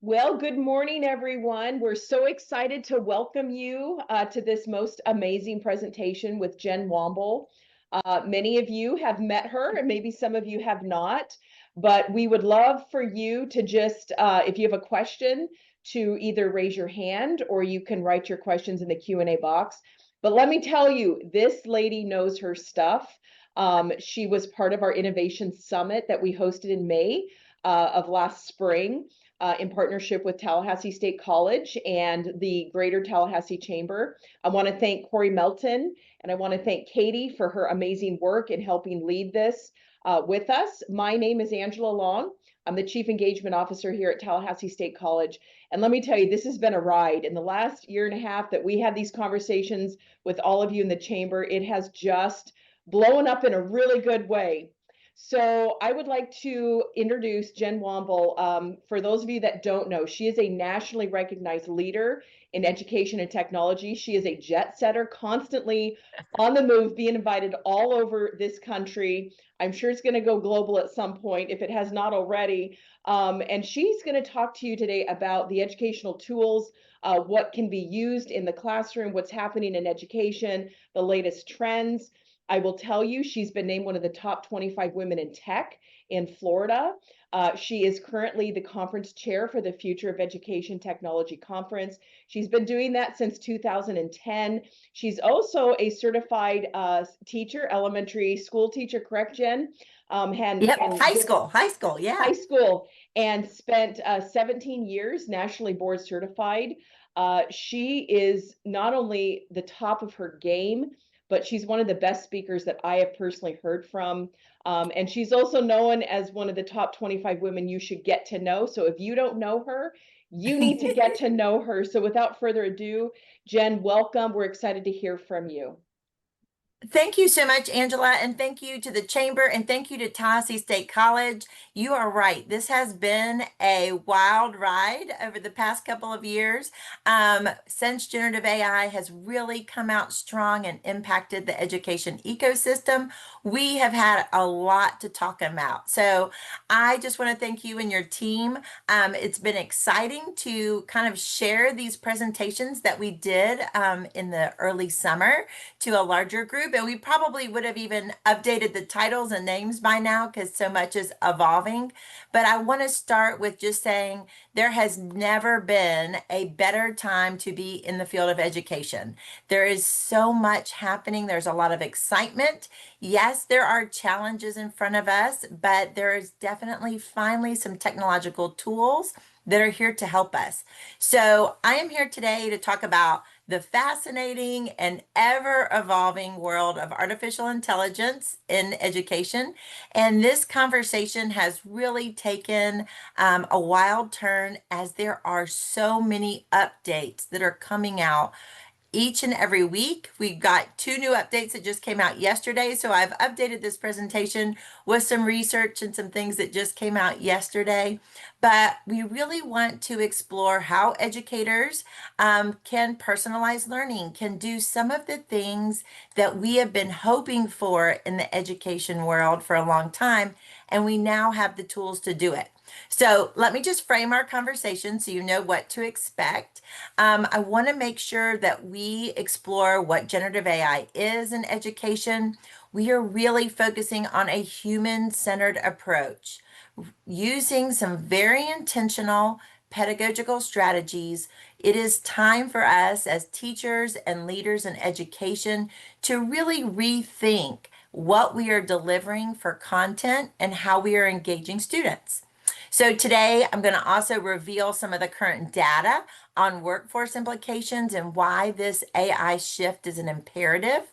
Well, good morning, everyone. We're so excited to welcome you to this most amazing presentation with Jen Womble. Many of you have met her, and maybe some of you have not, but we would love for you to just, if you have a question, to either raise your hand or you can write your questions in the Q&A box. But let me tell you, this lady knows her stuff. She was part of our Innovation Summit that we hosted in May of last spring in partnership with Tallahassee State College and the Greater Tallahassee Chamber. I want to thank Corey Melton and I want to thank Katie for her amazing work in helping lead this with us. My name is Angela Long. I'm the Chief Engagement Officer here at Tallahassee State College. And let me tell you, this has been a ride. In the last year and a half that we had these conversations with all of you in the chamber, it has just blown up in a really good way. So I would like to introduce Jen Womble. For those of you that don't know, she is a nationally recognized leader in education and technology. She is a jet setter, constantly on the move, being invited all over this country. I'm sure it's going to go global at some point if it has not already. And she's going to talk to you today about the educational tools, what can be used in the classroom, what's happening in education, the latest trends. I will tell you, she's been named one of the top 25 women in tech in Florida. She is currently the conference chair for the Future of Education Technology Conference. She's been doing that since 2010. She's also a certified teacher, elementary school teacher, correct, Jen? Yep, high school, High yeah. school, and spent 17 years nationally board certified. She is not only the top of her game, but she's one of the best speakers that I have personally heard from. And she's also known as one of the top 25 women you should get to know. So if you don't know her, you need to get to know her. So without further ado, Jen, welcome. We're excited to hear from you. Thank you so much, Angela, and thank you to the Chamber, and thank you to Tallahassee State College. You are right. This has been a wild ride over the past couple of years. Since generative AI has really come out strong and impacted the education ecosystem, we have had a lot to talk about. So I just want to thank you and your team. It's been exciting to kind of share these presentations that we did in the early summer to a larger group. And we probably would have even updated the titles and names by now because so much is evolving. But I want to start with just saying there has never been a better time to be in the field of education. There is so much happening. There's a lot of excitement. Yes, there are challenges in front of us, but there is definitely finally some technological tools that are here to help us. So I am here today to talk about the fascinating and ever evolving world of artificial intelligence in education. And this conversation has really taken a wild turn as there are so many updates that are coming out each and every week. We've got two new updates that just came out yesterday. So I've updated this presentation with some research and some things that just came out yesterday. But we really want to explore how educators can personalize learning, can do some of the things that we have been hoping for in the education world for a long time. And we now have the tools to do it. So let me just frame our conversation so you know what to expect. I want to make sure that we explore what generative AI is in education. We are really focusing on a human-centered approach, using some very intentional pedagogical strategies. It is time for us as teachers and leaders in education to really rethink what we are delivering for content and how we are engaging students. So today I'm going to also reveal some of the current data on workforce implications and why this AI shift is an imperative.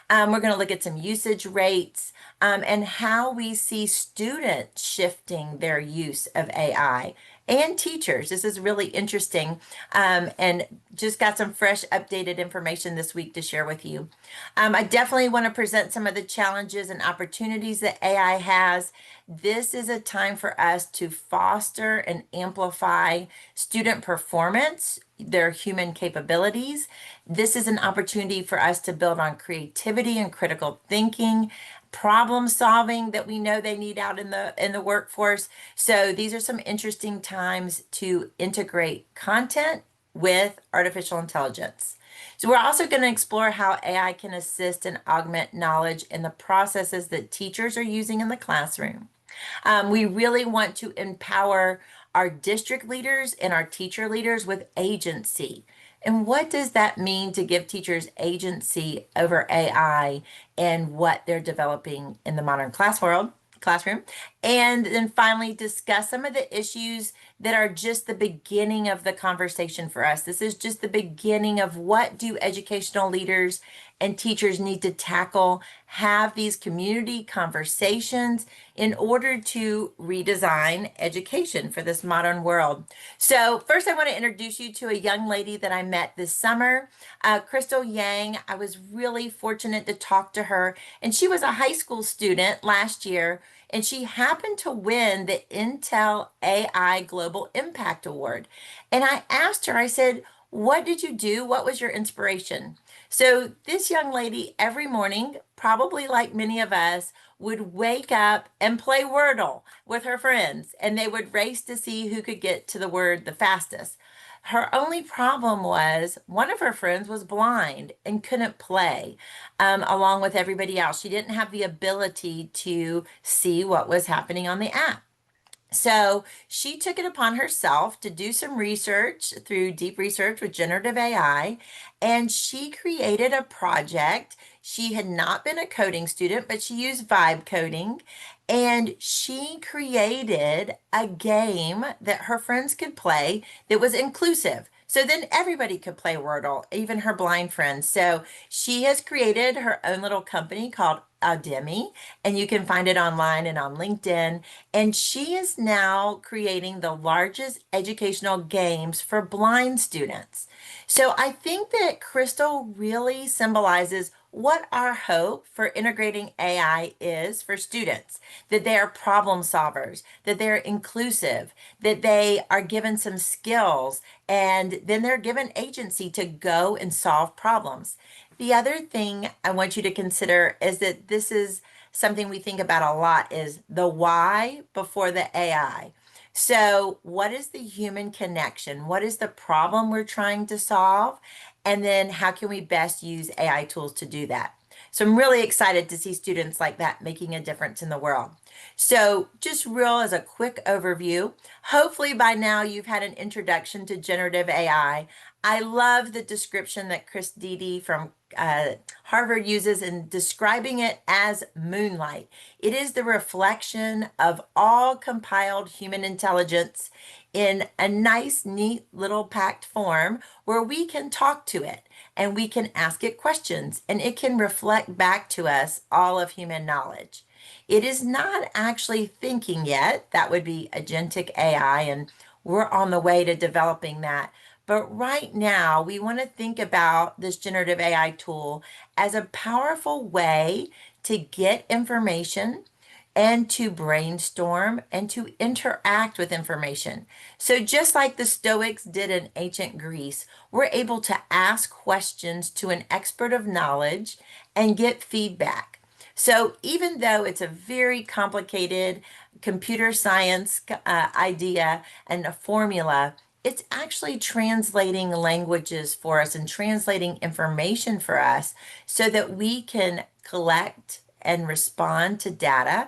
We're going to look at some usage rates and how we see students shifting their use of AI and teachers. This is really interesting and just got some fresh updated information this week to share with you. I definitely want to present some of the challenges and opportunities that AI has. This is a time for us to foster and amplify student performance, their human capabilities. This is an opportunity for us to build on creativity and critical thinking, problem solving that we know they need out in the workforce. So these are some interesting times to integrate content with artificial intelligence. So we're also going to explore how AI can assist and augment knowledge in the processes that teachers are using in the classroom. We really want to empower our district leaders and our teacher leaders with agency. And what does that mean to give teachers agency over AI and what they're developing in the modern classroom? And then finally discuss some of the issues that are just the beginning of the conversation for us. This is just the beginning of what do educational leaders and teachers need to tackle, have these community conversations in order to redesign education for this modern world. So first, I want to introduce you to a young lady that I met this summer, Crystal Yang. I was really fortunate to talk to her, and she was a high school student last year, and she happened to win the Intel AI Global Impact Award. And I asked her, I said, what did you do? What was your inspiration? So this young lady every morning, probably like many of us, would wake up and play Wordle with her friends, and they would race to see who could get to the word the fastest. Her only problem was one of her friends was blind and couldn't play along with everybody else. She didn't have the ability to see what was happening on the app. So she took it upon herself to do some research through deep research with generative AI, and she created a project. She had not been a coding student, but she used vibe coding, and she created a game that her friends could play that was inclusive. So then everybody could play Wordle, even her blind friends. So she has created her own little company called Audemy, and you can find it online and on LinkedIn. And she is now creating the largest educational games for blind students. So I think that Crystal really symbolizes what our hope for integrating AI is for students, that they are problem solvers, that they're inclusive, that they are given some skills, and then they're given agency to go and solve problems. The other thing I want you to consider is that this is something we think about a lot is the why before the AI. So, what is the human connection? What is the problem we're trying to solve? And then how can we best use AI tools to do that? So I'm really excited to see students like that making a difference in the world. So just real as a quick overview, hopefully by now you've had an introduction to generative AI. I love the description that Chris Dede from Harvard uses in describing it as moonlight. It is the reflection of all compiled human intelligence in a nice, neat little packed form where we can talk to it and we can ask it questions and it can reflect back to us all of human knowledge. It is not actually thinking yet. That would be agentic AI, and we're on the way to developing that. But right now, we want to think about this generative AI tool as a powerful way to get information and to brainstorm and to interact with information. So just like the Stoics did in ancient Greece, we're able to ask questions to an expert of knowledge and get feedback. So even though it's a very complicated computer science idea and a formula, it's actually translating languages for us and translating information for us so that we can collect and respond to data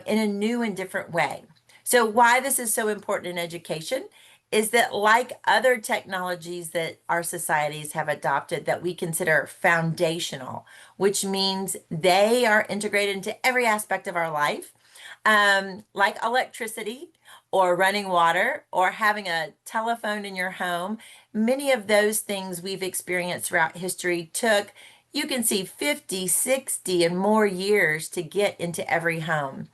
in a new and different way. So why this is so important in education is that like other technologies that our societies have adopted that we consider foundational, which means they are integrated into every aspect of our life, like electricity or running water or having a telephone in your home. Many of those things we've experienced throughout history took, you can see 50, 60, and more years to get into every home.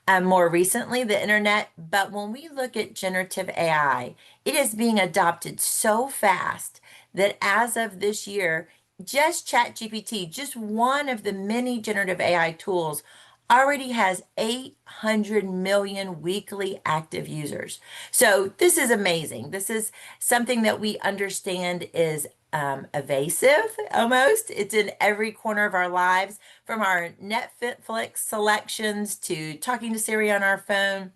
More recently, the internet. But when we look at generative AI, it is being adopted so fast that as of this year, just ChatGPT, just one of the many generative AI tools, already has 800 million weekly active users. So this is amazing. This is something that we understand is evasive almost. It's in every corner of our lives, from our Netflix selections to talking to Siri on our phone.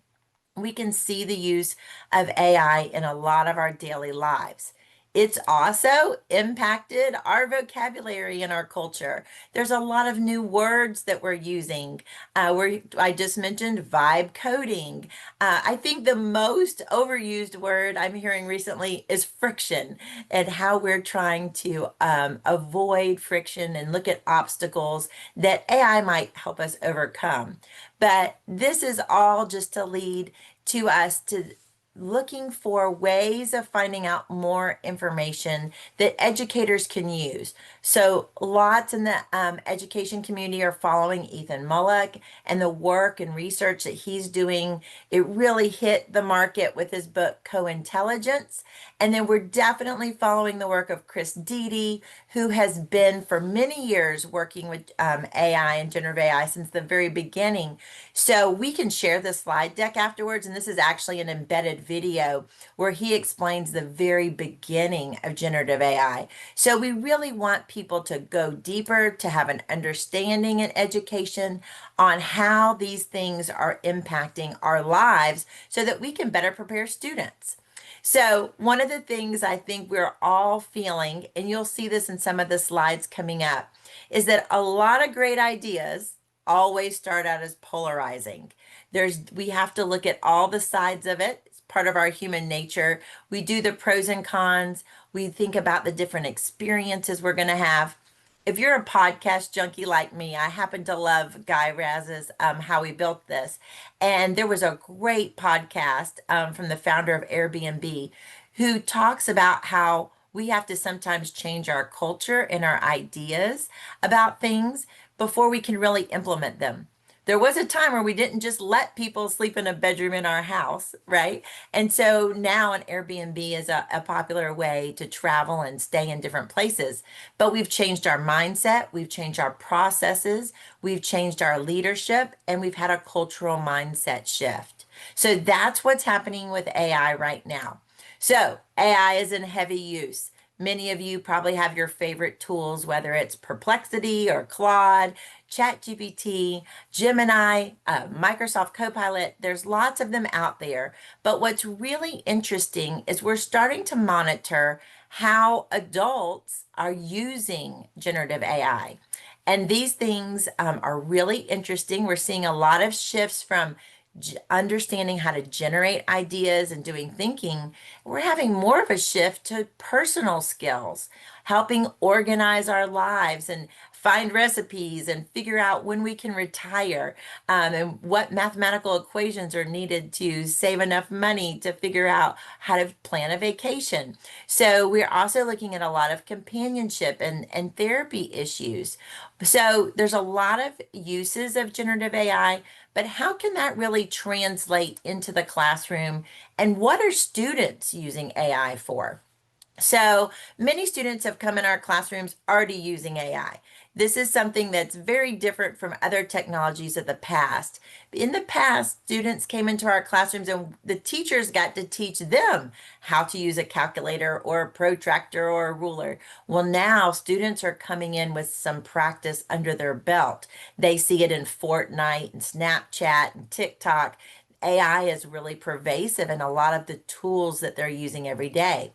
We can see the use of AI in a lot of our daily lives. It's also impacted our vocabulary in our culture. There's a lot of new words that we're using. I just mentioned vibe coding. I think the most overused word I'm hearing recently is friction, and how we're trying to avoid friction and look at obstacles that AI might help us overcome. But this is all just to lead to us to looking for ways of finding out more information that educators can use. So lots in the education community are following Ethan Mullock and the work and research that he's doing. It really hit the market with his book Co-Intelligence. And then we're definitely following the work of Chris Deedy, who has been for many years working with AI and generative AI since the very beginning. So we can share the slide deck afterwards, and this is actually an embedded video where he explains the very beginning of generative AI. So we really want people to go deeper, to have an understanding in education on how these things are impacting our lives so that we can better prepare students. So one of the things I think we're all feeling, and you'll see this in some of the slides coming up, is that a lot of great ideas always start out as polarizing. We have to look at all the sides of it. It's part of our human nature. We do the pros and cons. We think about the different experiences we're going to have. If you're a podcast junkie like me, I happen to love Guy Raz's How We Built This. And there was a great podcast from the founder of Airbnb who talks about how we have to sometimes change our culture and our ideas about things before we can really implement them. There was a time where we didn't just let people sleep in a bedroom in our house, right? And so now an Airbnb is a popular way to travel and stay in different places. But we've changed our mindset, we've changed our processes, we've changed our leadership, and we've had a cultural mindset shift. So that's what's happening with AI right now. So AI is in heavy use. Many of you probably have your favorite tools, whether it's Perplexity or Claude, ChatGPT, Gemini, Microsoft Copilot. There's lots of them out there. But what's really interesting is we're starting to monitor how adults are using generative AI. And these things are really interesting. We're seeing a lot of shifts from understanding how to generate ideas and doing thinking. We're having more of a shift to personal skills, helping organize our lives and find recipes and figure out when we can retire, and what mathematical equations are needed to save enough money to figure out how to plan a vacation. So we're also looking at a lot of companionship and therapy issues. So there's a lot of uses of generative AI, but how can that really translate into the classroom? And what are students using AI for? So many students have come in our classrooms already using AI. This is something that's very different from other technologies of the past. In the past, students came into our classrooms and the teachers got to teach them how to use a calculator or a protractor or a ruler. Well, now students are coming in with some practice under their belt. They see it in Fortnite and Snapchat and TikTok. AI is really pervasive in a lot of the tools that they're using every day.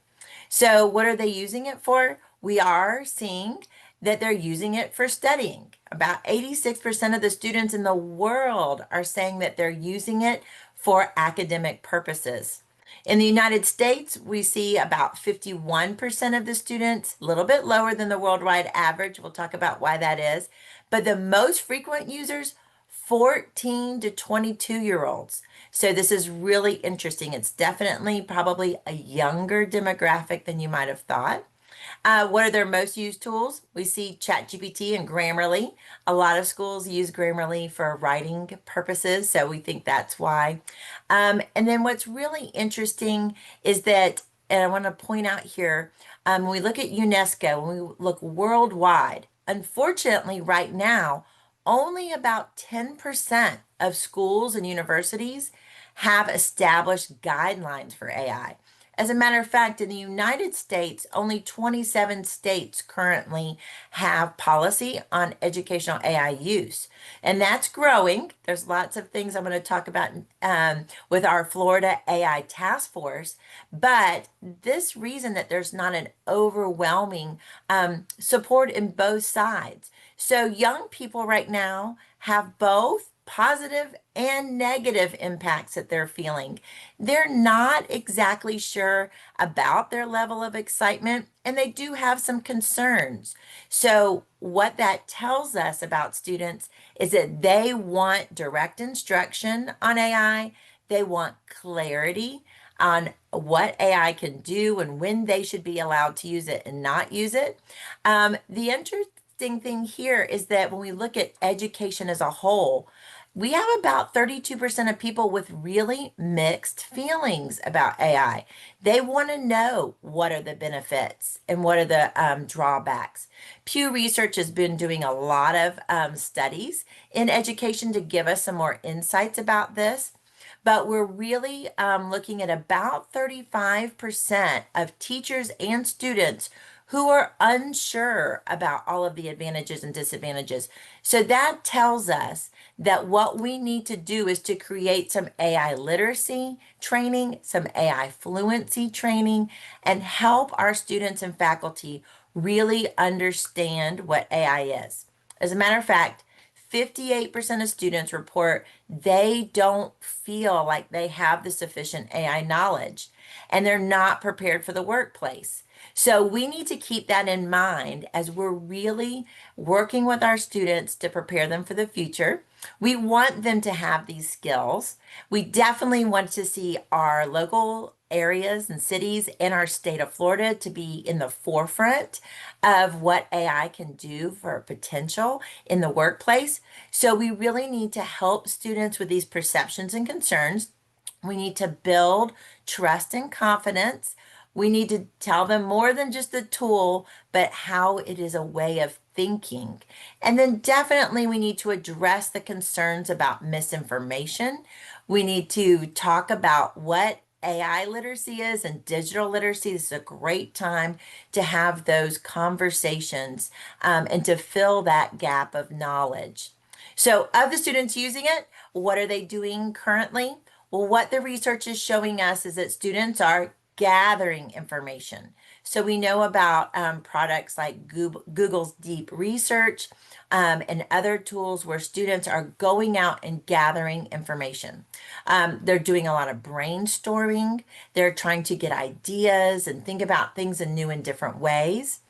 So what are they using it for? We are seeing that they're using it for studying. About 86% of the students in the world are saying that they're using it for academic purposes. In the United States, we see about 51% of the students, a little bit lower than the worldwide average. We'll talk about why that is. But the most frequent users, 14 to 22-year-olds. So this is really interesting. It's definitely probably a younger demographic than you might have thought. What are their most used tools? We see ChatGPT and Grammarly. A lot of schools use Grammarly for writing purposes, so we think that's why. And then what's really interesting is that, and I want to point out here, when we look at UNESCO, when we look worldwide, unfortunately, right now, only about 10% of schools and universities have established guidelines for AI. As a matter of fact, in the United States, only 27 states currently have policy on educational AI use. And that's growing. There's lots of things I'm going to talk about with our Florida AI task force. But this reason that there's not an overwhelming support in both sides. So young people right now have both positive and negative impacts that they're feeling. They're not exactly sure about their level of excitement, and they do have some concerns. So, what that tells us about students is that they want direct instruction on AI, they want clarity on what AI can do and when they should be allowed to use it and not use it. The interesting thing here is that when we look at education as a whole, we have about 32% of people with really mixed feelings about AI. They want to know what are the benefits and what are the drawbacks. Pew Research has been doing a lot of studies in education to give us some more insights about this. But we're really looking at about 35% of teachers and students who are unsure about all of the advantages and disadvantages. So that tells us that what we need to do is to create some AI literacy training, some AI fluency training, and help our students and faculty really understand what AI is. As a matter of fact, 58% of students report they don't feel like they have the sufficient AI knowledge and they're not prepared for the workplace. So we need to keep that in mind as we're really working with our students to prepare them for the future. We want them to have these skills. We definitely want to see our local areas and cities in our state of Florida to be in the forefront of what AI can do for potential in the workplace. So we really need to help students with these perceptions and concerns. We need to build trust and confidence. We need to tell them more than just a tool, but how it is a way of thinking. And then definitely we need to address the concerns about misinformation. We need to talk about what AI literacy is and digital literacy. This is a great time to have those conversations and to fill that gap of knowledge. So, of the students using it, what are they doing currently? Well, what the research is showing us is that students are gathering information. So we know about products like Google's Deep Research and other tools where students are going out and gathering information. They're doing a lot of brainstorming. They're trying to get ideas and think about things in new and different ways.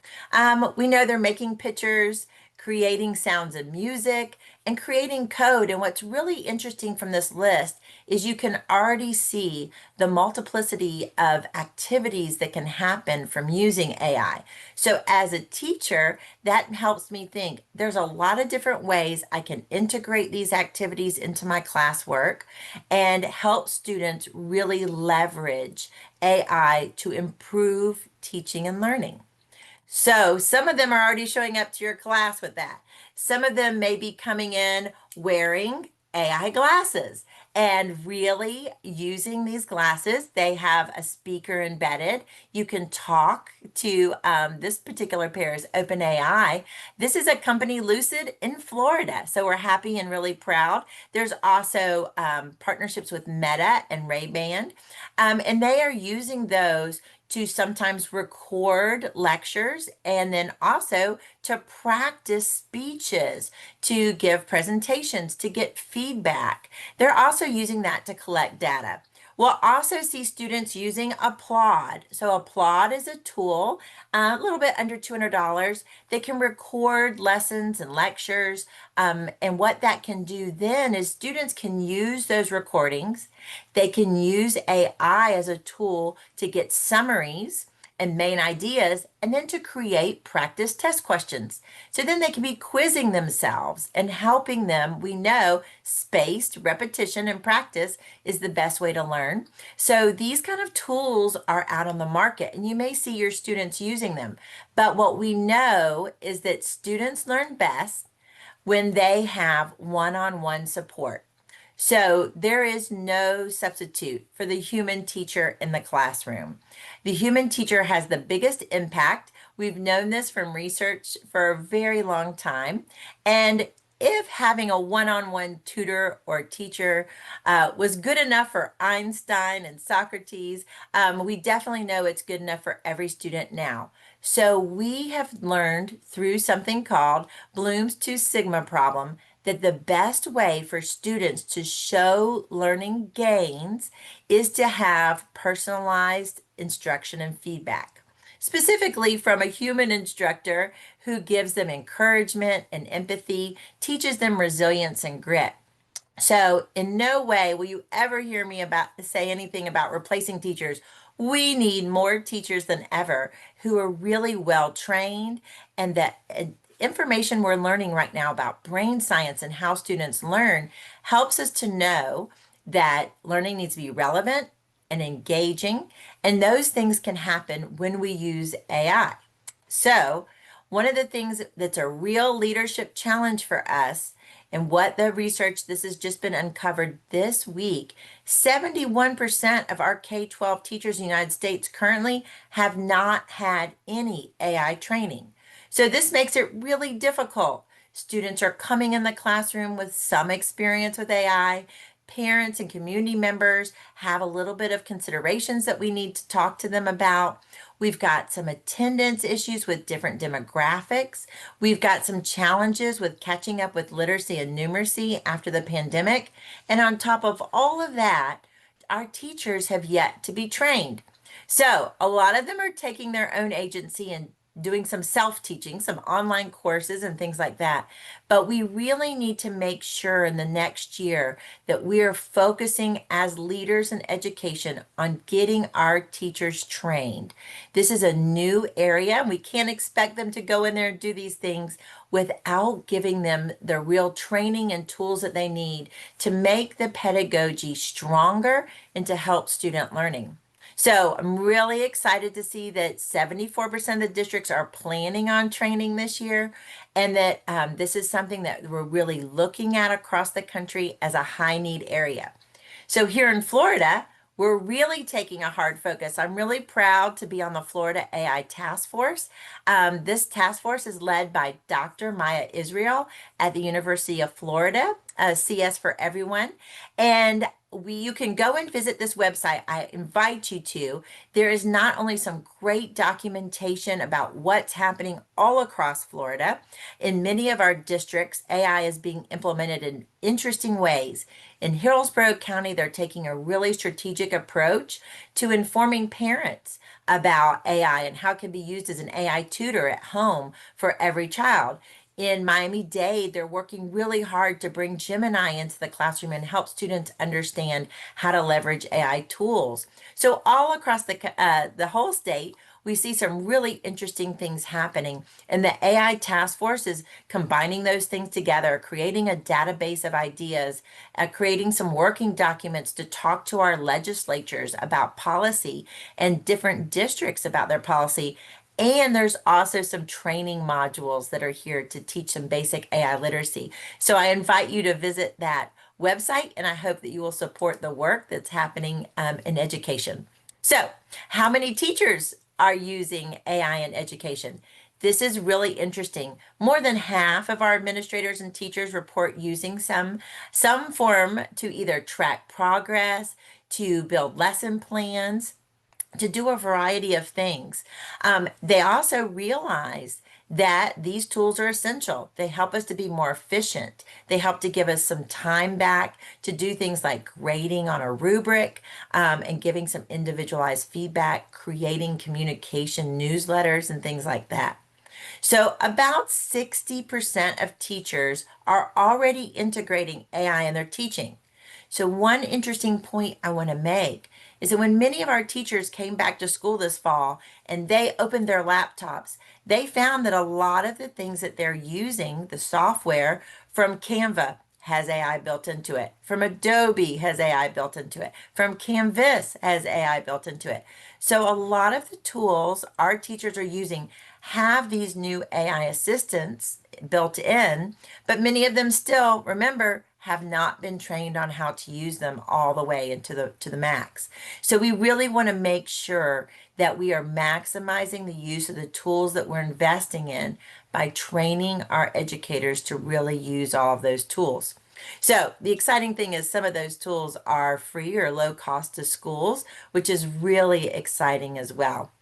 We know they're making pictures, creating sounds and music, and creating code. And what's really interesting from this list is you can already see the multiplicity of activities that can happen from using AI. So as a teacher, that helps me think there's a lot of different ways I can integrate these activities into my classwork and help students really leverage AI to improve teaching and learning. So some of them are already showing up to your class with that. Some of them may be coming in wearing AI glasses and really using these glasses. They have a speaker embedded. You can talk to this particular pair is OpenAI. This is a company, Lucid, in Florida. So we're happy and really proud. There's also partnerships with Meta and Ray-Ban, and they are using those to sometimes record lectures and then also to practice speeches, to give presentations, to get feedback. They're also using that to collect data. We'll also see students using Applaud. So Applaud is a tool, a little bit under $200. They can record lessons and lectures. And what that can do then is students can use those recordings. They can use AI as a tool to get summaries and main ideas, and then to create practice test questions. So then they can be quizzing themselves and helping them. We know spaced repetition and practice is the best way to learn. So these kind of tools are out on the market, and you may see your students using them. But what we know is that students learn best when they have one-on-one support. So there is no substitute for the human teacher in the classroom. The human teacher has the biggest impact. We've known this from research for a very long time. And if having a one-on-one tutor or teacher was good enough for Einstein and Socrates, we definitely know it's good enough for every student now. So we have learned through something called Bloom's Two Sigma problem that the best way for students to show learning gains is to have personalized instruction and feedback, specifically from a human instructor who gives them encouragement and empathy, teaches them resilience and grit. So, in no way will you ever hear me say anything about replacing teachers. We need more teachers than ever who are really well trained, and that information we're learning right now about brain science and how students learn helps us to know that learning needs to be relevant and engaging, and those things can happen when we use AI. So, one of the things that's a real leadership challenge for us, and what the research, this has just been uncovered this week, 71% of our K-12 teachers in the United States currently have not had any AI training. So this makes it really difficult. Students are coming in the classroom with some experience with AI. Parents and community members have a little bit of considerations that we need to talk to them about. We've got some attendance issues with different demographics. We've got some challenges with catching up with literacy and numeracy after the pandemic. And on top of all of that, our teachers have yet to be trained. So a lot of them are taking their own agency and doing some self-teaching, some online courses and things like that. But we really need to make sure in the next year that we are focusing as leaders in education on getting our teachers trained. This is a new area, and we can't expect them to go in there and do these things without giving them the real training and tools that they need to make the pedagogy stronger and to help student learning. So I'm really excited to see that 74% of the districts are planning on training this year, and that this is something that we're really looking at across the country as a high need area. So here in Florida, we're really taking a hard focus. I'm really proud to be on the Florida AI Task Force. This task force is led by Dr. Maya Israel at the University of Florida, CS for Everyone. And you can go and visit this website. I invite you to. There is not only some great documentation about what's happening all across Florida. In many of our districts, AI is being implemented in interesting ways. In Hillsborough County, they're taking a really strategic approach to informing parents about AI and how it can be used as an AI tutor at home for every child. In Miami-Dade, they're working really hard to bring Gemini into the classroom and help students understand how to leverage AI tools. So all across the whole state, we see some really interesting things happening. And the AI task force is combining those things together, creating a database of ideas, creating some working documents to talk to our legislatures about policy and different districts about their policy. And there's also some training modules that are here to teach some basic AI literacy. So I invite you to visit that website, and I hope that you will support the work that's happening in education. So, how many teachers are using AI in education? This is really interesting. More than half of our administrators and teachers report using some form to either track progress, to build lesson plans, to do a variety of things. They also realize that these tools are essential. They help us to be more efficient. They help to give us some time back to do things like grading on a rubric, and giving some individualized feedback, creating communication newsletters and things like that. So about 60% of teachers are already integrating AI in their teaching. So one interesting point I want to make is that when many of our teachers came back to school this fall and they opened their laptops, they found that a lot of the things that they're using, the software from Canva has AI built into it, from Adobe has AI built into it, from Canvas has AI built into it. So a lot of the tools our teachers are using have these new AI assistants built in, but many of them still, remember, have not been trained on how to use them all the way into the max. So we really want to make sure that we are maximizing the use of the tools that we're investing in by training our educators to really use all of those tools. So the exciting thing is some of those tools are free or low cost to schools, which is really exciting as well.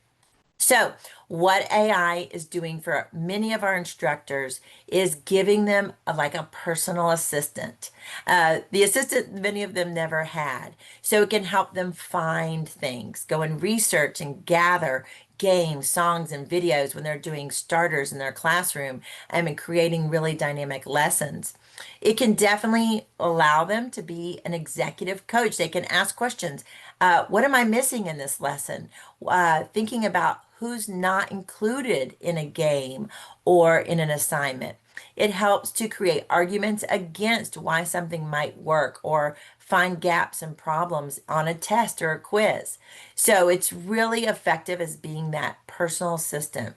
So, what AI is doing for many of our instructors is giving them like a personal assistant. The assistant many of them never had. So, it can help them find things, go and research and gather games, songs, and videos when they're doing starters in their classroom and creating really dynamic lessons. It can definitely allow them to be an executive coach. They can ask questions. What am I missing in this lesson? Thinking about who's not included in a game or in an assignment. It helps to create arguments against why something might work or find gaps and problems on a test or a quiz. So it's really effective as being that personal assistant.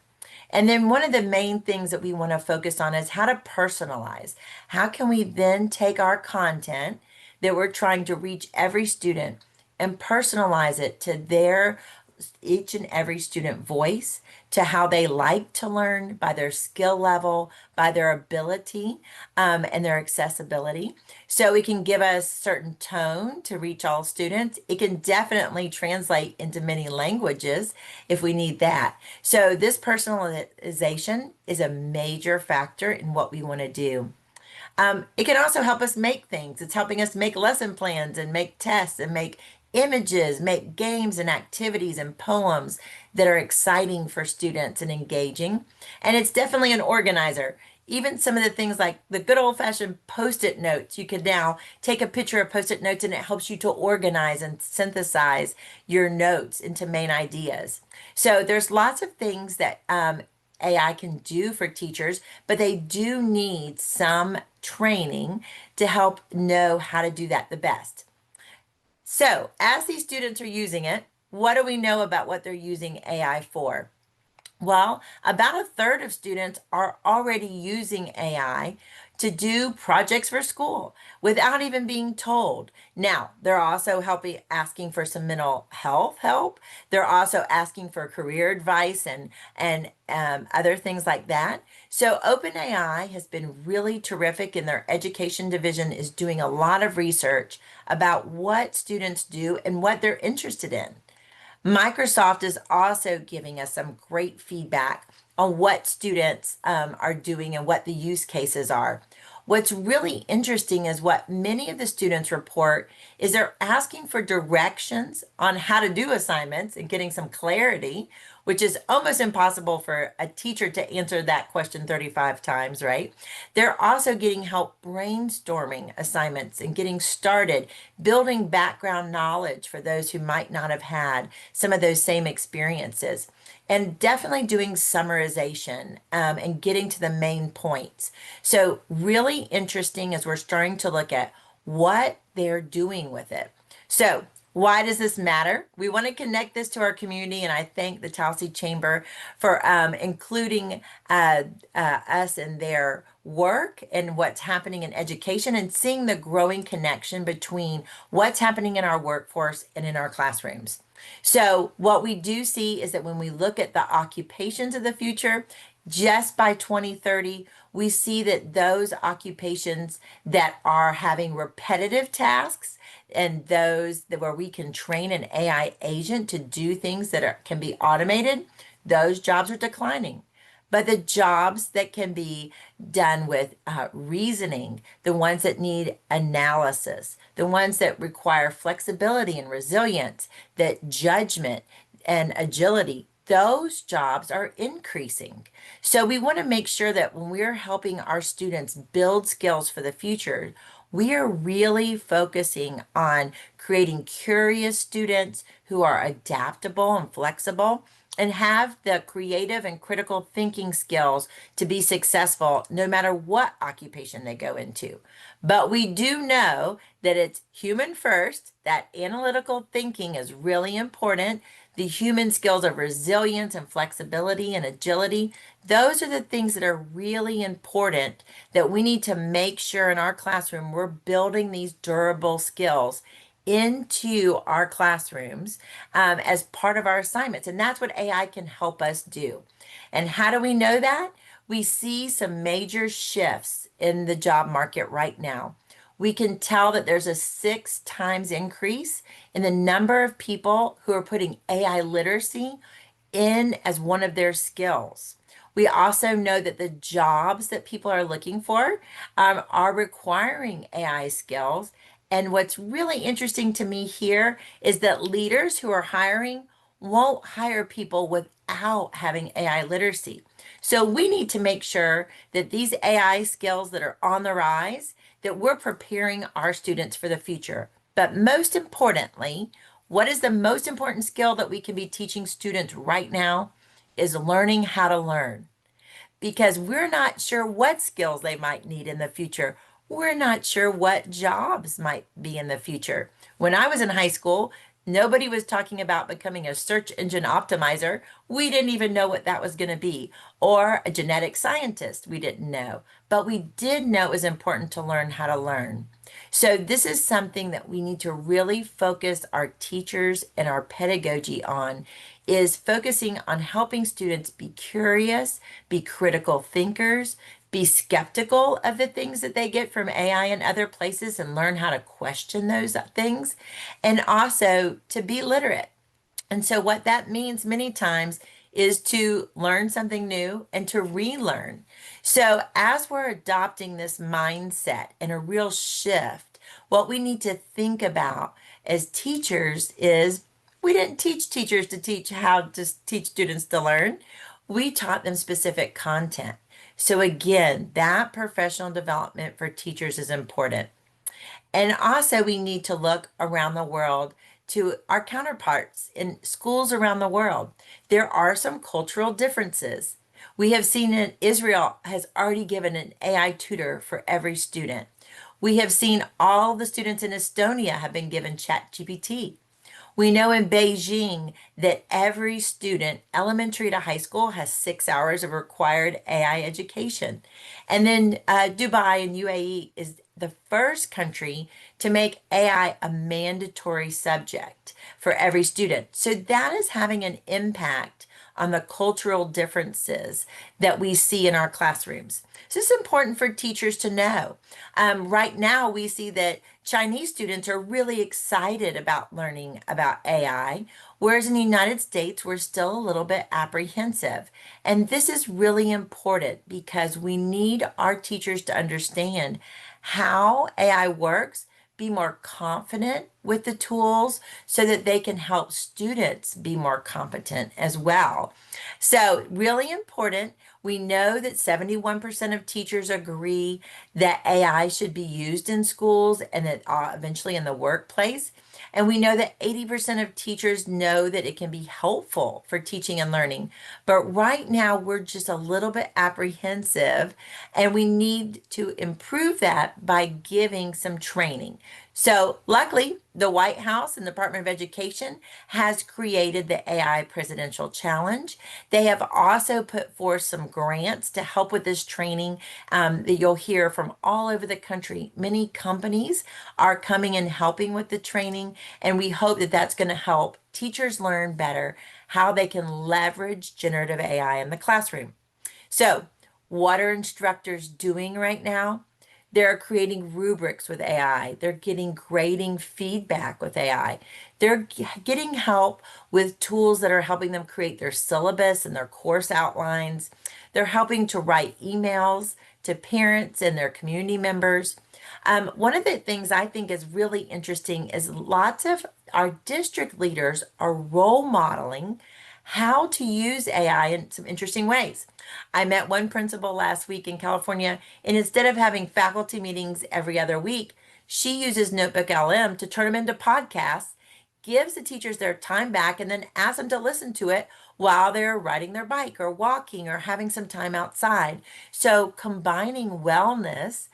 And then one of the main things that we want to focus on is how to personalize. How can we then take our content that we're trying to reach every student and personalize it to their each and every student voice, to how they like to learn, by their skill level, by their ability, and their accessibility. So it can give us certain tone to reach all students. It can definitely translate into many languages if we need that. So this personalization is a major factor in what we want to do. It can also help us make things. It's helping us make lesson plans and make tests and make images, make games and activities and poems that are exciting for students and engaging. And it's definitely an organizer. Even some of the things like the good old-fashioned post-it notes, you can now take a picture of post-it notes and it helps you to organize and synthesize your notes into main ideas. So there's lots of things that AI can do for teachers, but they do need some training to help know how to do that the best. So, as these students are using it, what do we know about what they're using AI for? Well, about a third of students are already using AI to do projects for school without even being told. Now, they're also asking for some mental health help. They're also asking for career advice and other things like that. So OpenAI has been really terrific, and their education division is doing a lot of research about what students do and what they're interested in. Microsoft is also giving us some great feedback on what students are doing and what the use cases are. What's really interesting is what many of the students report is they're asking for directions on how to do assignments and getting some clarity, which is almost impossible for a teacher to answer that question 35 times, right? They're also getting help brainstorming assignments and getting started, building background knowledge for those who might not have had some of those same experiences, and definitely doing summarization and getting to the main points. So really interesting as we're starting to look at what they're doing with it. So why does this matter? We want to connect this to our community, and I thank the Tallahassee Chamber for including us in their work and what's happening in education, and seeing the growing connection between what's happening in our workforce and in our classrooms. So what we do see is that when we look at the occupations of the future, just by 2030, we see that those occupations that are having repetitive tasks and those where we can train an AI agent to do things that can be automated, those jobs are declining. But the jobs that can be done with reasoning, the ones that need analysis, the ones that require flexibility and resilience, that judgment and agility, those jobs are increasing. So we want to make sure that when we're helping our students build skills for the future, we are really focusing on creating curious students who are adaptable and flexible and have the creative and critical thinking skills to be successful no matter what occupation they go into. But we do know that it's human first, that analytical thinking is really important, The human skills of resilience and flexibility and agility, those are the things that are really important that we need to make sure in our classroom we're building these durable skills into our classrooms as part of our assignments. And that's what AI can help us do. And how do we know that? We see some major shifts in the job market right now. We can tell that there's a 6 times increase in the number of people who are putting AI literacy in as one of their skills. We also know that the jobs that people are looking for are requiring AI skills. And what's really interesting to me here is that leaders who are hiring won't hire people without having AI literacy. So we need to make sure that these AI skills that are on the rise, that we're preparing our students for the future. But most importantly, what is the most important skill that we can be teaching students right now is learning how to learn, because we're not sure what skills they might need in the future. We're not sure what jobs might be in the future. When I was in high school, nobody was talking about becoming a search engine optimizer. We didn't even know what that was going to be, or a genetic scientist. We didn't know, but we did know it was important to learn how to learn. So this is something that we need to really focus our teachers and our pedagogy on, is focusing on helping students be curious, be critical thinkers, be skeptical of the things that they get from AI and other places and learn how to question those things, and also to be literate. And so, what that means many times is to learn something new and to relearn. So, as we're adopting this mindset and a real shift, what we need to think about as teachers is we didn't teach teachers to teach how to teach students to learn. We taught them specific content. So, again, that professional development for teachers is important. And also, we need to look around the world to our counterparts in schools around the world. There are some cultural differences. We have seen that Israel has already given an AI tutor for every student. We have seen all the students in Estonia have been given ChatGPT. We know in Beijing that every student, elementary to high school, has 6 hours of required AI education. And then Dubai and UAE is the first country to make AI a mandatory subject for every student. So that is having an impact on the cultural differences that we see in our classrooms. So it's important for teachers to know. Right now, we see that Chinese students are really excited about learning about AI, whereas in the United States, we're still a little bit apprehensive. And this is really important because we need our teachers to understand how AI works, be more confident with the tools so that they can help students be more competent as well. So, really important. We know that 71% of teachers agree that AI should be used in schools and that eventually in the workplace. And we know that 80% of teachers know that it can be helpful for teaching and learning. But right now, we're just a little bit apprehensive, and we need to improve that by giving some training. So, luckily, the White House and the Department of Education has created the AI Presidential Challenge. They have also put forth some grants to help with this training that you'll hear from all over the country. Many companies are coming and helping with the training, and we hope that that's going to help teachers learn better how they can leverage generative AI in the classroom. So, what are instructors doing right now? They're creating rubrics with AI. They're getting grading feedback with AI. They're getting help with tools that are helping them create their syllabus and their course outlines. They're helping to write emails to parents and their community members. One of the things I think is really interesting is lots of our district leaders are role modeling how to use AI in some interesting ways. I met one principal last week in California, and instead of having faculty meetings every other week, she uses Notebook LM to turn them into podcasts, gives the teachers their time back, and then asks them to listen to it while they're riding their bike or walking or having some time outside. So combining wellness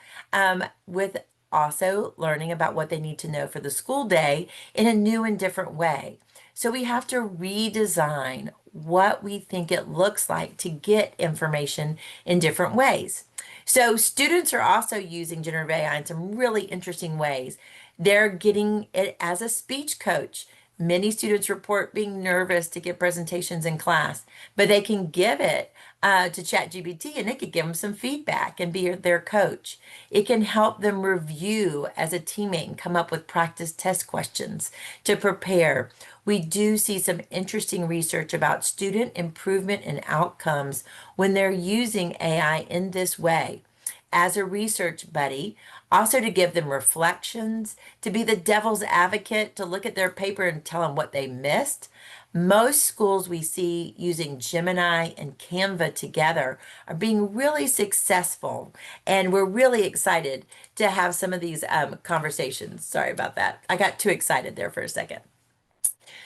with also learning about what they need to know for the school day in a new and different way. So we have to redesign what we think it looks like to get information in different ways. So students are also using generative AI in some really interesting ways. They're getting it as a speech coach. Many students report being nervous to give presentations in class, but they can give it to ChatGPT and it could give them some feedback and be their coach. It can help them review as a teammate and come up with practice test questions to prepare. We do see some interesting research about student improvement and outcomes when they're using AI in this way as a research buddy, also to give them reflections, to be the devil's advocate, to look at their paper and tell them what they missed. Most schools we see using Gemini and Canva together are being really successful, and we're really excited to have some of these conversations. Sorry about that. I got too excited there for a second.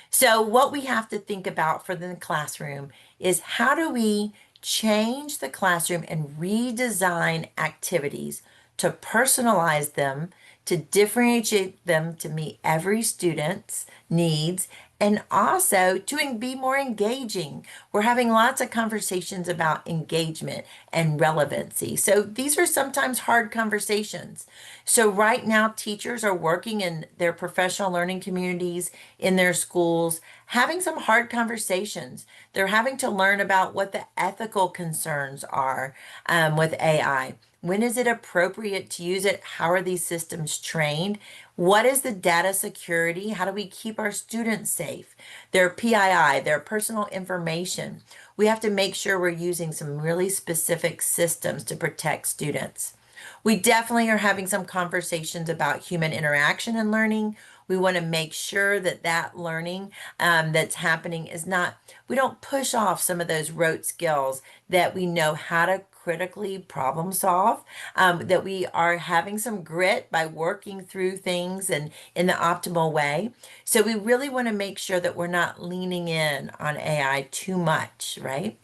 So, what we have to think about for the classroom is how do we change the classroom and redesign activities to personalize them, to differentiate them to meet every student's needs, and also to be more engaging. We're having lots of conversations about engagement and relevancy. So these are sometimes hard conversations. So right now, teachers are working in their professional learning communities, in their schools, having some hard conversations. They're having to learn about what the ethical concerns are with AI. When is it appropriate to use it? How are these systems trained? What is the data security? How do we keep our students safe? Their PII, their personal information. We have to make sure we're using some really specific systems to protect students. We definitely are having some conversations about human interaction and learning. We want to make sure that that learning that's happening is not, we don't push off some of those rote skills that we know how to critically problem solve, that we are having some grit by working through things and in the optimal way. So we really want to make sure that we're not leaning in on AI too much, right?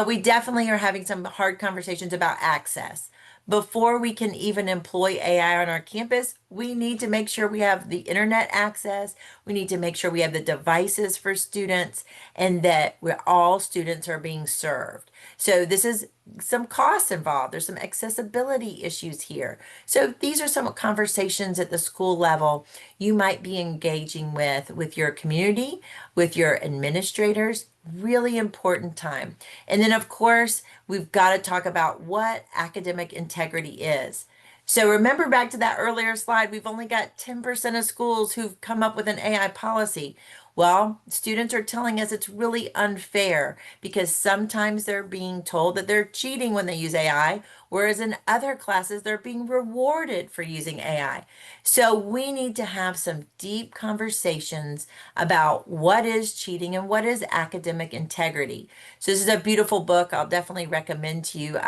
We definitely are having some hard conversations about access. Before we can even employ AI on our campus, we need to make sure we have the internet access. We need to make sure we have the devices for students and that all students are being served. So this is some costs involved. There's some accessibility issues here. So these are some conversations at the school level you might be engaging with your community, with your administrators. Really important time. And then, of course, we've got to talk about what academic integrity is. So remember back to that earlier slide, we've only got 10% of schools who've come up with an AI policy. Well, students are telling us it's really unfair because sometimes they're being told that they're cheating when they use AI, whereas in other classes, they're being rewarded for using AI. So we need to have some deep conversations about what is cheating and what is academic integrity. So this is a beautiful book. I'll definitely recommend to you.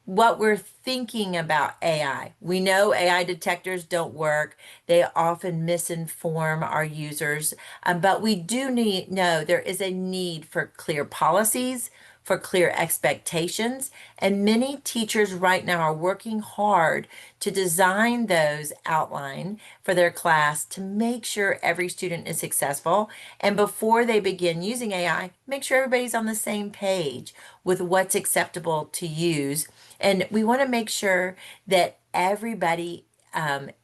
What we're thinking about AI. We know AI detectors don't work. They often misinform our users, but we do know there is a need for clear policies, for clear expectations, and many teachers right now are working hard to design those outline for their class to make sure every student is successful. And before they begin using AI, make sure everybody's on the same page with what's acceptable to use. And we want to make sure that everybody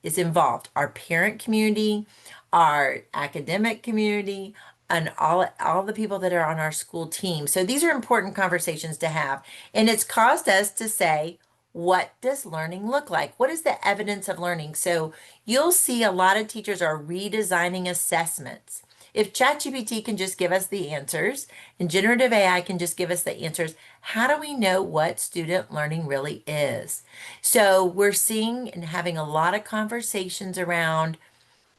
is involved, our parent community, our academic community, and all the people that are on our school team. So these are important conversations to have. And it's caused us to say, what does learning look like? What is the evidence of learning? So you'll see a lot of teachers are redesigning assessments. If ChatGPT can just give us the answers and generative AI can just give us the answers, how do we know what student learning really is? So we're seeing and having a lot of conversations around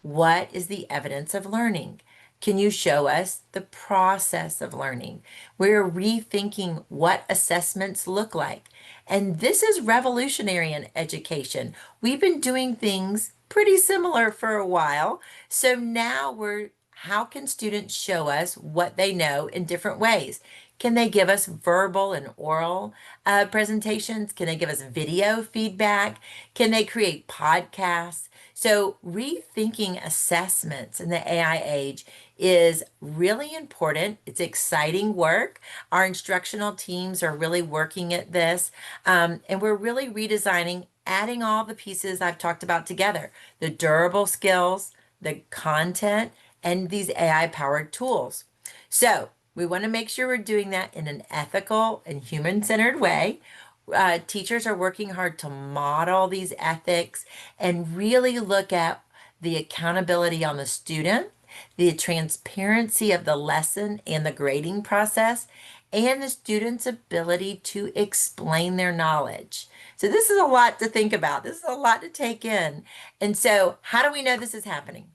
what is the evidence of learning? Can you show us the process of learning? We're rethinking what assessments look like. And this is revolutionary in education. We've been doing things pretty similar for a while. So now how can students show us what they know in different ways? Can they give us verbal and oral presentations? Can they give us video feedback? Can they create podcasts? So rethinking assessments in the AI age is really important. It's exciting work. Our instructional teams are really working at this, and we're really redesigning, adding all the pieces I've talked about together, the durable skills, the content, and these AI powered tools. So we want to make sure we're doing that in an ethical and human centered way. Teachers are working hard to model these ethics and really look at the accountability on the student, the transparency of the lesson and the grading process, and the student's ability to explain their knowledge. So, this is a lot to think about. This is a lot to take in. And so, how do we know this is happening?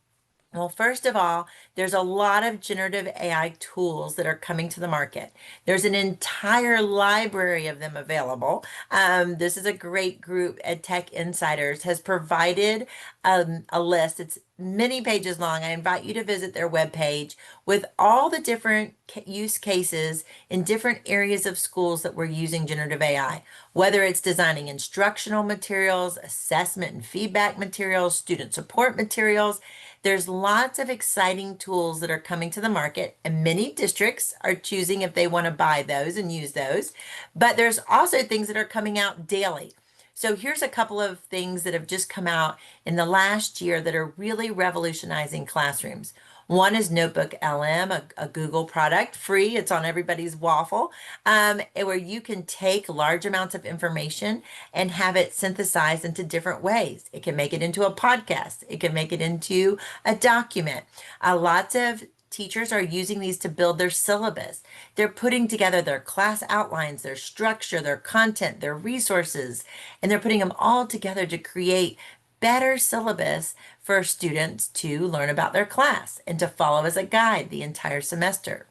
Well, first of all, there's a lot of generative AI tools that are coming to the market. There's an entire library of them available. This is a great group, EdTech Insiders has provided a list. It's many pages long. I invite you to visit their webpage with all the different use cases in different areas of schools that we're using generative AI, whether it's designing instructional materials, assessment and feedback materials, student support materials. There's lots of exciting tools that are coming to the market, and many districts are choosing if they want to buy those and use those. But there's also things that are coming out daily. So here's a couple of things that have just come out in the last year that are really revolutionizing classrooms. One is Notebook LM, a Google product, free. It's on everybody's waffle, where you can take large amounts of information and have it synthesized into different ways. It can make it into a podcast. It can make it into a document. Lots of teachers are using these to build their syllabus. They're putting together their class outlines, their structure, their content, their resources, and they're putting them all together to create better syllabus for students to learn about their class and to follow as a guide the entire semester.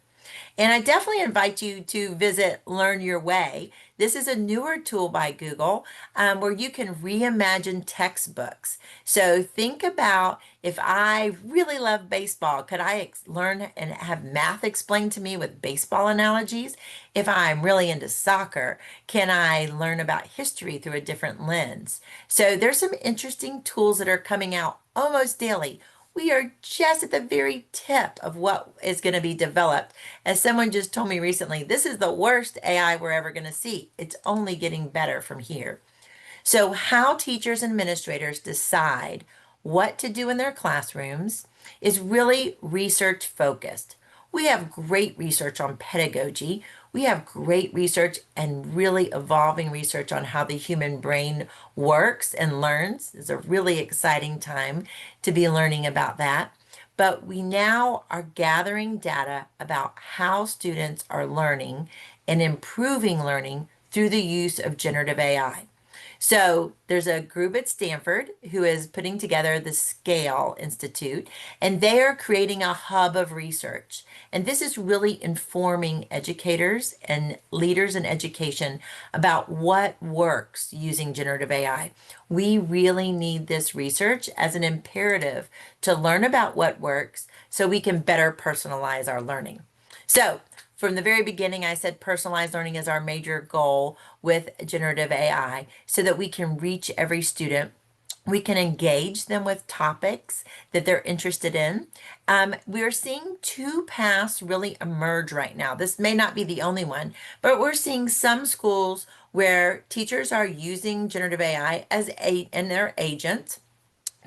And I definitely invite you to visit Learn Your Way. This is a newer tool by Google where you can reimagine textbooks. So think about, if I really love baseball, could I learn and have math explained to me with baseball analogies? If I'm really into soccer, can I learn about history through a different lens? So there's some interesting tools that are coming out almost daily. We are just at the very tip of what is going to be developed. As someone just told me recently, this is the worst AI we're ever going to see. It's only getting better from here. So, how teachers and administrators decide what to do in their classrooms is really research focused. We have great research on pedagogy. We have great research and really evolving research on how the human brain works and learns. It's a really exciting time to be learning about that. But we now are gathering data about how students are learning and improving learning through the use of generative AI. So there's a group at Stanford who is putting together the Scale Institute, and they are creating a hub of research. And this is really informing educators and leaders in education about what works using generative AI. We really need this research as an imperative to learn about what works so we can better personalize our learning. So from the very beginning, I said personalized learning is our major goal with generative AI so that we can reach every student. We can engage them with topics that they're interested in. We are seeing two paths really emerge right now. This may not be the only one, but we're seeing some schools where teachers are using generative AI as and their agent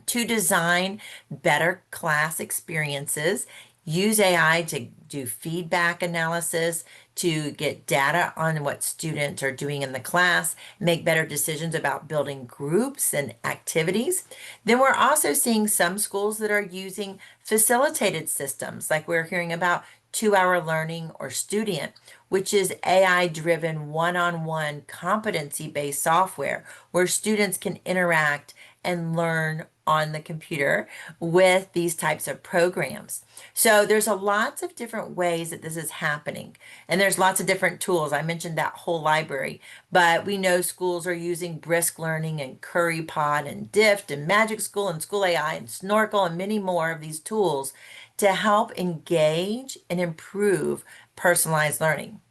to design better class experiences, use AI to do feedback analysis, to get data on what students are doing in the class, make better decisions about building groups and activities. Then we're also seeing some schools that are using facilitated systems, like we're hearing about 2-hour learning or Student, which is AI-driven one-on-one competency-based software where students can interact and learn on the computer with these types of programs. So there's a lots of different ways that this is happening. And there's lots of different tools. I mentioned that whole library, but we know schools are using Brisk Learning and CurryPod and Dift and Magic School and School AI and Snorkel and many more of these tools to help engage and improve personalized learning.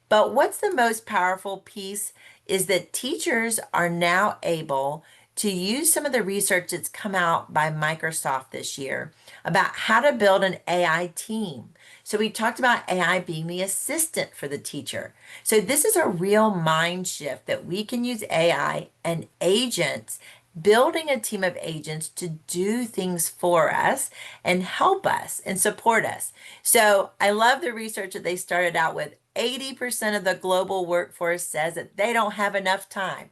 But what's the most powerful piece is that teachers are now able to use some of the research that's come out by Microsoft this year about how to build an AI team. So we talked about AI being the assistant for the teacher. So this is a real mind shift that we can use AI and agents, building a team of agents to do things for us and help us and support us. So I love the research that they started out with. 80% of the global workforce says that they don't have enough time.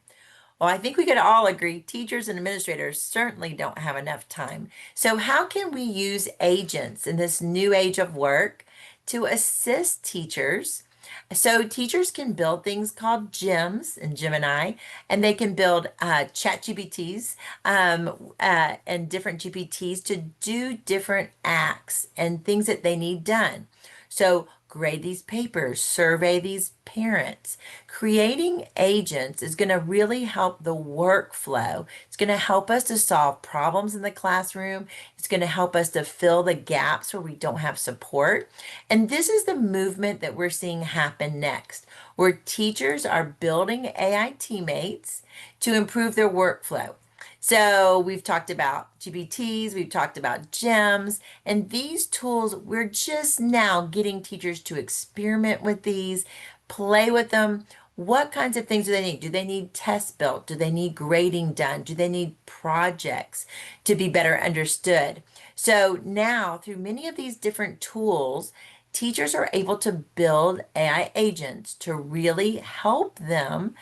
Well, I think we could all agree teachers and administrators certainly don't have enough time. So, how can we use agents in this new age of work to assist teachers? So, teachers can build things called gems in Gemini, and they can build chat GPTs and different GPTs to do different acts and things that they need done. So, grade these papers, survey these parents. Creating agents is going to really help the workflow. It's going to help us to solve problems in the classroom. It's going to help us to fill the gaps where we don't have support. And this is the movement that we're seeing happen next, where teachers are building AI teammates to improve their workflow. So we've talked about GPTs, we've talked about GEMs, and these tools, we're just now getting teachers to experiment with these, play with them. What kinds of things do they need? Do they need tests built? Do they need grading done? Do they need projects to be better understood? So now, through many of these different tools, teachers are able to build AI agents to really help them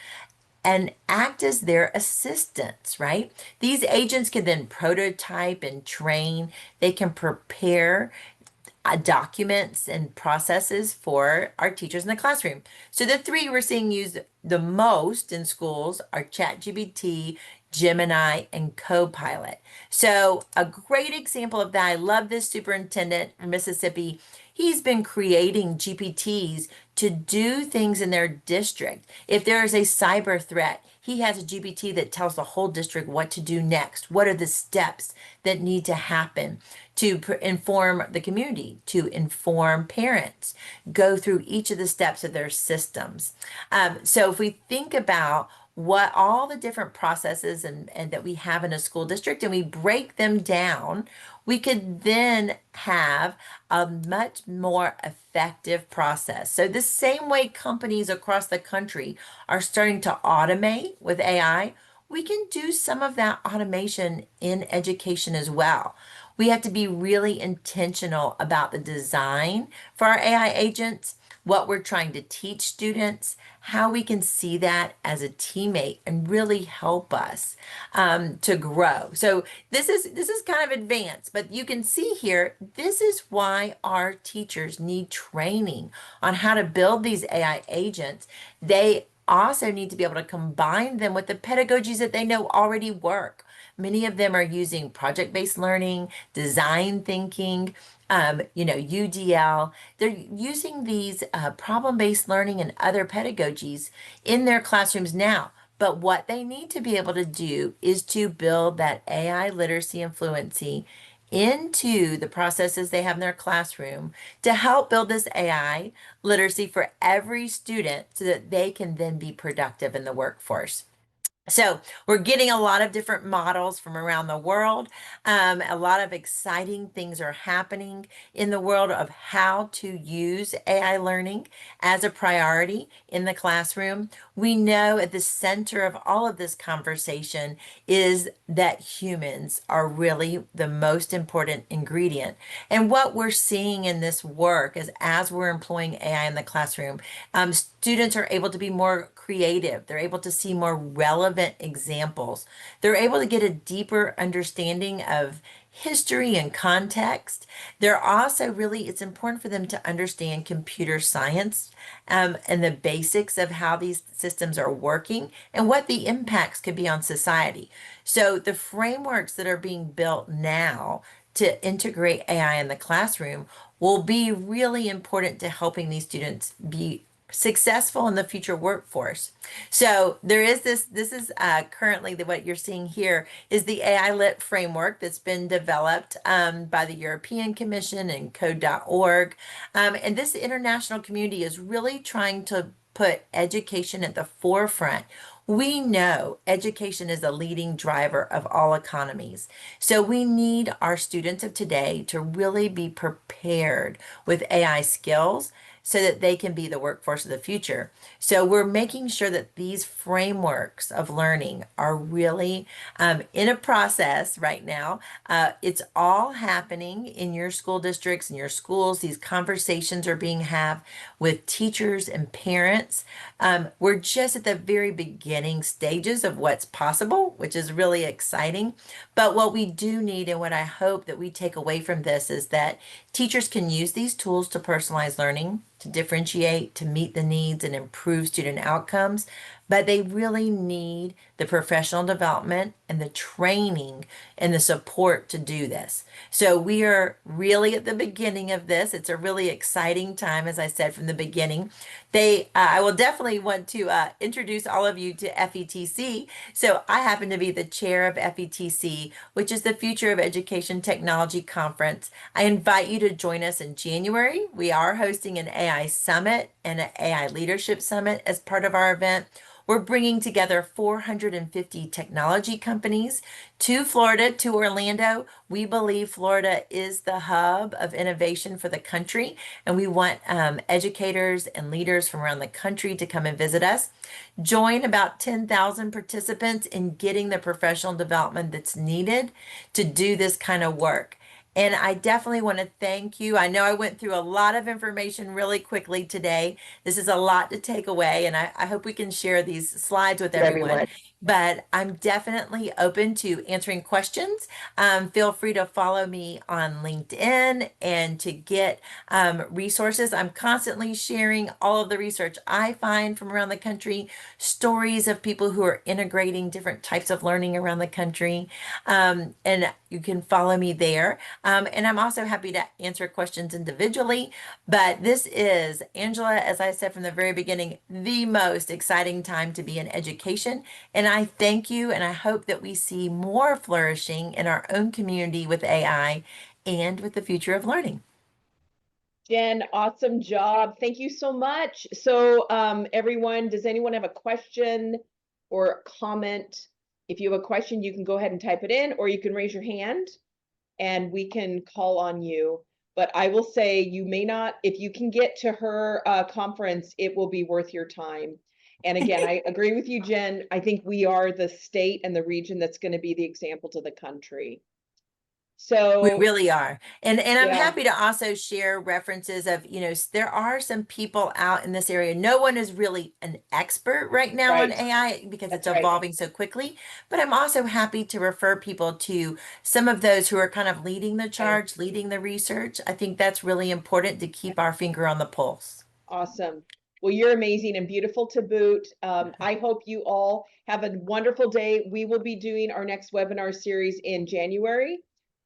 and act as their assistants, right? These agents can then prototype and train. They can prepare documents and processes for our teachers in the classroom. So the three we're seeing used the most in schools are ChatGPT, Gemini, and Copilot. So a great example of that, I love this superintendent in Mississippi. He's been creating GPTs to do things in their district. If there is a cyber threat, he has a GPT that tells the whole district what to do next. What are the steps that need to happen to inform the community, to inform parents, go through each of the steps of their systems. So if we think about what all the different processes and that we have in a school district and we break them down, we could then have a much more effective process. So the same way companies across the country are starting to automate with AI, we can do some of that automation in education as well. We have to be really intentional about the design for our AI agents, what we're trying to teach students, how we can see that as a teammate and really help us to grow. So this is kind of advanced, but you can see here, this is why our teachers need training on how to build these AI agents. They also need to be able to combine them with the pedagogies that they know already work. Many of them are using project-based learning, design thinking, UDL. They're using these problem-based learning and other pedagogies in their classrooms now. But what they need to be able to do is to build that AI literacy and fluency into the processes they have in their classroom to help build this AI literacy for every student so that they can then be productive in the workforce. So we're getting a lot of different models from around the world. A lot of exciting things are happening in the world of how to use AI learning as a priority in the classroom. We know at the center of all of this conversation is that humans are really the most important ingredient. And what we're seeing in this work is as we're employing AI in the classroom, students are able to be more creative. They're able to see more relevant examples. They're able to get a deeper understanding of history and context. They're also really, it's important for them to understand computer science and the basics of how these systems are working and what the impacts could be on society. So the frameworks that are being built now to integrate AI in the classroom will be really important to helping these students be successful in the future workforce. So there is this is currently what you're seeing here is the AI Lit framework that's been developed by the European Commission and code.org. And this international community is really trying to put education at the forefront. We know education is a leading driver of all economies. So we need our students of today to really be prepared with AI skills so that they can be the workforce of the future. So we're making sure that these frameworks of learning are really in a process right now. It's all happening in your school districts and your schools. These conversations are being had with teachers and parents. We're just at the very beginning stages of what's possible, which is really exciting. But what we do need, and what I hope that we take away from this, is that teachers can use these tools to personalize learning, to differentiate, to meet the needs and improve student outcomes. But they really need the professional development and the training and the support to do this. So we are really at the beginning of this. It's a really exciting time, as I said from the beginning. I will definitely want to introduce all of you to FETC. So I happen to be the chair of FETC, which is the Future of Education Technology Conference. I invite you to join us in January. We are hosting an AI Summit and an AI Leadership Summit as part of our event. We're bringing together 450 technology companies to Florida, to Orlando. We believe Florida is the hub of innovation for the country, and we want educators and leaders from around the country to come and visit us. Join about 10,000 participants in getting the professional development that's needed to do this kind of work. And I definitely want to thank you. I know I went through a lot of information really quickly today. This is a lot to take away, and I hope we can share these slides with everyone. But I'm definitely open to answering questions. Feel free to follow me on LinkedIn and to get resources. I'm constantly sharing all of the research I find from around the country, stories of people who are integrating different types of learning around the country. And you can follow me there. And I'm also happy to answer questions individually. But this is, Angela, as I said from the very beginning, the most exciting time to be in education. And I thank you, and I hope that we see more flourishing in our own community with AI and with the future of learning. Jen, awesome job. Thank you so much. So, everyone, does anyone have a question or comment? If you have a question, you can go ahead and type it in, or you can raise your hand and we can call on you. But I will say you may not, if you can get to her conference, it will be worth your time. And again, I agree with you, Jen. I think we are the state and the region that's going to be the example to the country. We So, really are. And I'm yeah, happy to also share references of, there are some people out in this area. No one is really an expert right now on right. AI because it's That's right. evolving so quickly. But I'm also happy to refer people to some of those who are kind of leading the Okay. charge, leading the research. I think that's really important to keep our finger on the pulse. Awesome. Well, you're amazing and beautiful to boot. I hope you all have a wonderful day. We will be doing our next webinar series in January.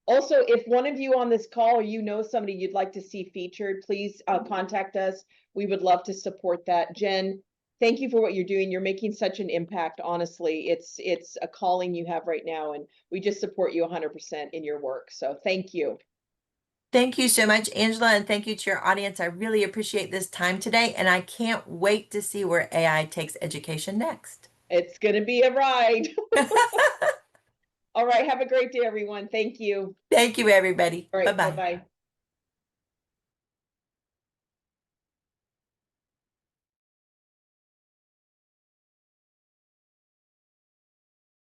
Also, if one of you on this call or you know somebody you'd like to see featured, please contact us. We would love to support that. Jen, thank you for what you're doing. You're making such an impact. Honestly, it's a calling you have right now, and we just support you 100% in your work. So thank you. Thank you so much, Angela, and thank you to your audience. I really appreciate this time today, and I can't wait to see where AI takes education next. It's going to be a ride. All right. Have a great day, everyone. Thank you. Thank you, everybody. All right. Bye-bye. Bye-bye.